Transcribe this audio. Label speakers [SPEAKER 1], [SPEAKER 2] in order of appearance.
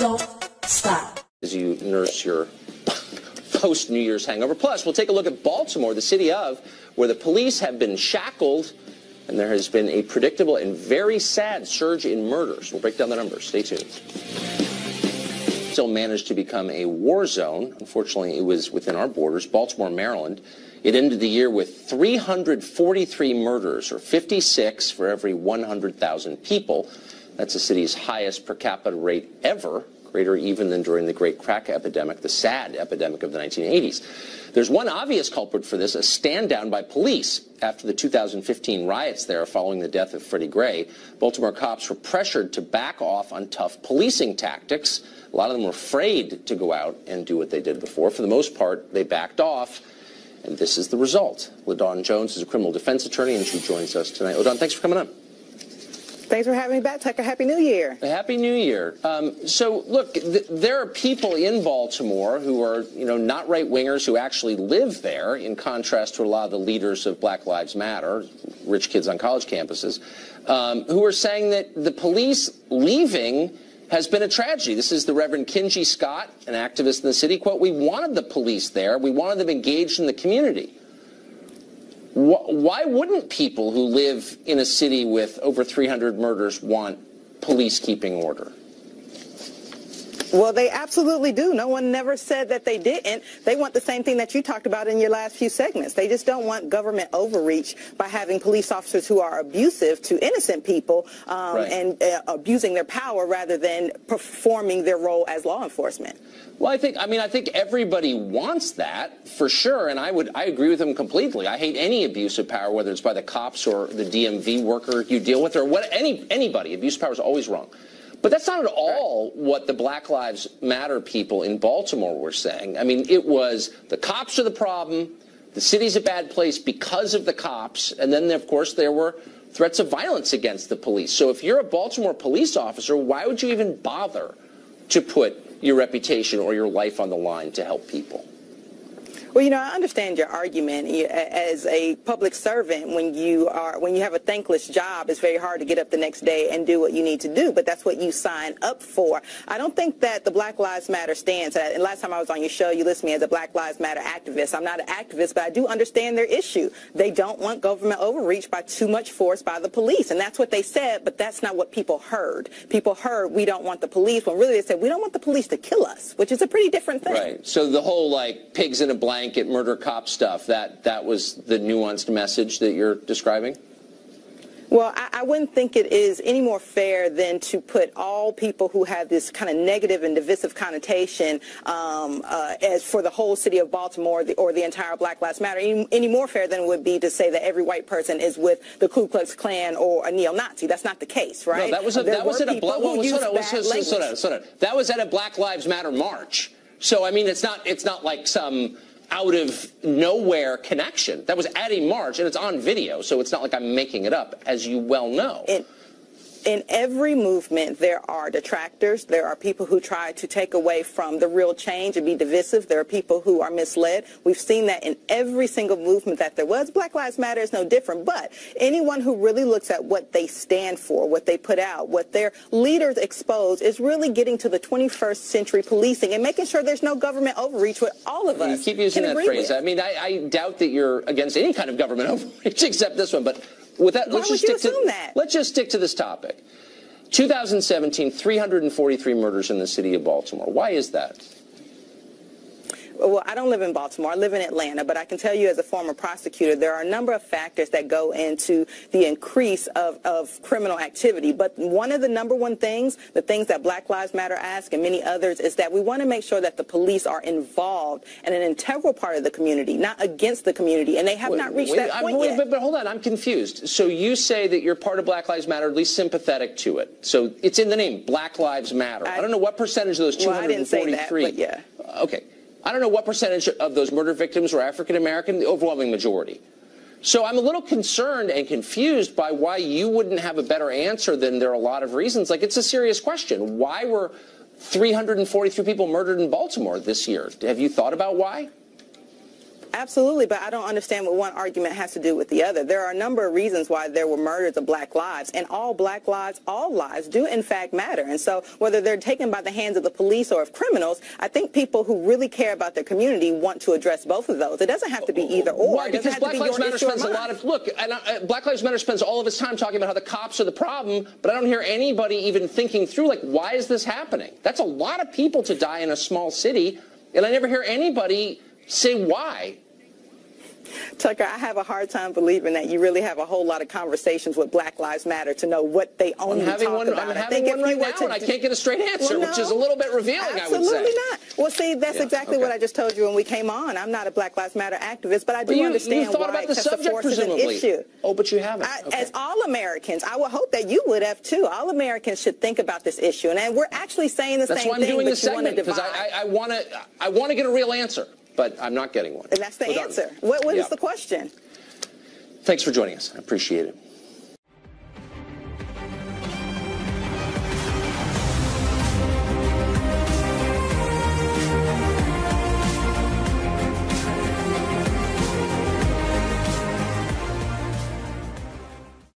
[SPEAKER 1] don't stop.
[SPEAKER 2] As you nurse your post-New Year's hangover. Plus, we'll take a look at Baltimore, the city of, where the police have been shackled, and there has been a predictable and very sad surge in murders. We'll break down the numbers. Stay tuned. Still managed to become a war zone. Unfortunately, it was within our borders, Baltimore, Maryland. It ended the year with 343 murders, or 56 for every 100,000 people. That's the city's highest per capita rate ever, greater even than during the Great Crack Epidemic, the sad epidemic of the 1980s. There's one obvious culprit for this, a stand down by police. After the 2015 riots there following the death of Freddie Gray, Baltimore cops were pressured to back off on tough policing tactics. A lot of them were afraid to go out and do what they did before. For the most part, they backed off, and this is the result. LaDawn Jones is a criminal defense attorney, and she joins us tonight. LaDawn, thanks for coming on.
[SPEAKER 3] Thanks for having me back, Tucker. Happy New Year.
[SPEAKER 2] Happy New Year. So, look, there are people in Baltimore who are, not right-wingers who actually live there, in contrast to a lot of the leaders of Black Lives Matter, rich kids on college campuses, who are saying that the police leaving has been a tragedy. This is the Reverend Kinsey Scott, an activist in the city. Quote, "We wanted the police there. We wanted them engaged in the community." Why wouldn't people who live in a city with over 300 murders want police keeping order?
[SPEAKER 3] Well, they absolutely do. No one never said that they didn't. They want the same thing that you talked about in your last few segments. They just don't want government overreach by having police officers who are abusive to innocent people and abusing their power rather than performing their role as law enforcement.
[SPEAKER 2] Well, I think everybody wants that for sure, and I agree with them completely. I hate any abuse of power, whether it's by the cops or the DMV worker you deal with, or anybody. Abuse of power is always wrong. But that's not at all what the Black Lives Matter people in Baltimore were saying. I mean, it was the cops are the problem, the city's a bad place because of the cops, and then, of course, there were threats of violence against the police. So if you're a Baltimore police officer, why would you even bother to put your reputation or your life on the line to help people?
[SPEAKER 3] Well, I understand your argument. As a public servant, when you have a thankless job, it's very hard to get up the next day and do what you need to do, but that's what you sign up for. I don't think that the Black Lives Matter stands. And last time I was on your show, you listed me as a Black Lives Matter activist. I'm not an activist, but I do understand their issue. They don't want government overreach by too much force by the police, and that's what they said, but that's not what people heard. People heard, we don't want the police, when really they said, we don't want the police to kill us, which is a pretty different thing.
[SPEAKER 2] Right. So the whole, pigs in a blanket, murder cop stuff, that was the nuanced message that you're describing?
[SPEAKER 3] Well, I wouldn't think it is any more fair than to put all people who have this kind of negative and divisive connotation as for the whole city of Baltimore or the entire Black Lives Matter any more fair than it would be to say that every white person is with the Ku Klux Klan or a neo-Nazi. That's not the case, right?
[SPEAKER 2] No, that was at a Black Lives Matter march. So, I mean, it's not like some out of nowhere connection. That was at a march, and it's on video, so it's not like I'm making it up, as you well know.
[SPEAKER 3] In every movement, there are detractors. There are people who try to take away from the real change and be divisive. There are people who are misled. We've seen that in every single movement that there was. Black Lives Matter is no different. But anyone who really looks at what they stand for, what they put out, what their leaders expose, is really getting to the 21st century policing and making sure there's no government overreach with all of us.
[SPEAKER 2] You keep using that phrase. I mean, I doubt that you're against any kind of government overreach except this one. But with that, let's just stick to this topic. 2017, 343 murders in the city of Baltimore. Why is that?
[SPEAKER 3] Well, I don't live in Baltimore. I live in Atlanta, but I can tell you as a former prosecutor, there are a number of factors that go into the increase of criminal activity. But one of the number one things, the things that Black Lives Matter ask and many others, is that we want to make sure that the police are involved and an integral part of the community, not against the community. And they have not reached that point yet.
[SPEAKER 2] But hold on, I'm confused. So you say that you're part of Black Lives Matter, at least sympathetic to it. So it's in the name, Black Lives Matter. I don't know what percentage of those 243.
[SPEAKER 3] Well, I didn't say that, but yeah.
[SPEAKER 2] Okay. I don't know what percentage of those murder victims were African American, the overwhelming majority. So I'm a little concerned and confused by why you wouldn't have a better answer than there are a lot of reasons. It's a serious question. Why were 343 people murdered in Baltimore this year? Have you thought about why?
[SPEAKER 3] Absolutely, but I don't understand what one argument has to do with the other. There are a number of reasons why there were murders of black lives, and all black lives, all lives do in fact matter. And so whether they're taken by the hands of the police or of criminals, I think people who really care about their community want to address both of those. It doesn't have to be either or.
[SPEAKER 2] Right, because Black Lives Matter spends a lot of, look, Black Lives Matter spends all of its time talking about how the cops are the problem, but I don't hear anybody even thinking through, like, why is this happening? That's a lot of people to die in a small city, and I never hear anybody say why.
[SPEAKER 3] Tucker, I have a hard time believing that you really have a whole lot of conversations with Black Lives Matter to know what they only talk about.
[SPEAKER 2] I'm having one right now, and I can't get a straight answer, which is a little bit revealing, I would say.
[SPEAKER 3] Absolutely not. Well, see, that's exactly what I just told you when we came on. I'm not a Black Lives Matter activist, but I do understand
[SPEAKER 2] you thought
[SPEAKER 3] why
[SPEAKER 2] about the subject,
[SPEAKER 3] force is an issue.
[SPEAKER 2] Oh, but you haven't.
[SPEAKER 3] As all Americans, I would hope that you would have too. All Americans should think about this issue, and we're actually saying the same thing.
[SPEAKER 2] That's why I'm doing this segment, because I want to get a real answer. But I'm not getting one.
[SPEAKER 3] And that's the answer. What is the question?
[SPEAKER 2] Thanks for joining us. I appreciate it.